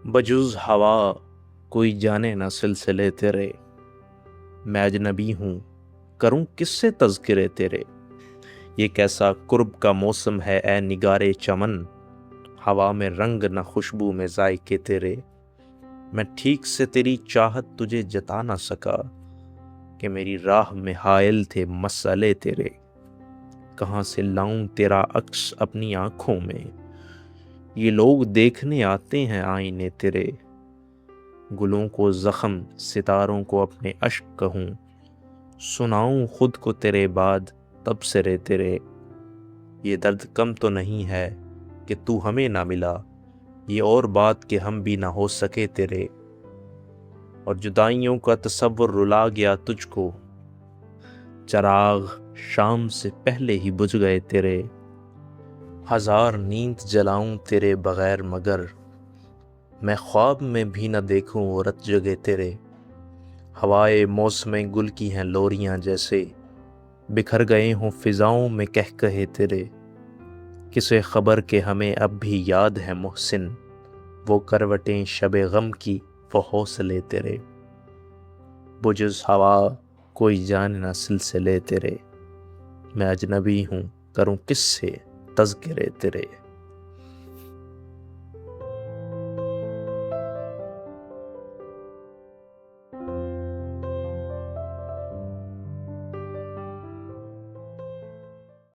بجز ہوا کوئی جانے نہ سلسلے تیرے، میں اجنبی ہوں کروں کس سے تذکرے تیرے۔ یہ کیسا قرب کا موسم ہے اے نگارے چمن، ہوا میں رنگ نہ خوشبو میں ذائقے تیرے۔ میں ٹھیک سے تیری چاہت تجھے جتا نہ سکا، کہ میری راہ میں حائل تھے مسئلے تیرے۔ کہاں سے لاؤں تیرا عکس اپنی آنکھوں میں، یہ لوگ دیکھنے آتے ہیں آئینے تیرے۔ گلوں کو زخم ستاروں کو اپنے اشک کہوں، سناؤں خود کو تیرے بعد تبصرے تیرے۔ یہ درد کم تو نہیں ہے کہ تو ہمیں نہ ملا، یہ اور بات کہ ہم بھی نہ ہو سکے تیرے۔ اور جدائیوں کا تصور رلا گیا تجھ کو، چراغ شام سے پہلے ہی بجھ گئے تیرے۔ ہزار نیند جلاؤں تیرے بغیر مگر، میں خواب میں بھی نہ دیکھوں وہ رت جگے تیرے۔ ہوائے موسم گل کی ہیں لوریاں جیسے، بکھر گئے ہوں فضاؤں میں کہے تیرے۔ کسے خبر کہ ہمیں اب بھی یاد ہے محسن، وہ کروٹیں شب غم کی وہ حوصلے تیرے۔ بجز ہوا کوئی جانے نہ سلسلے تیرے، میں اجنبی ہوں کروں کس سے تذکرے تیرے۔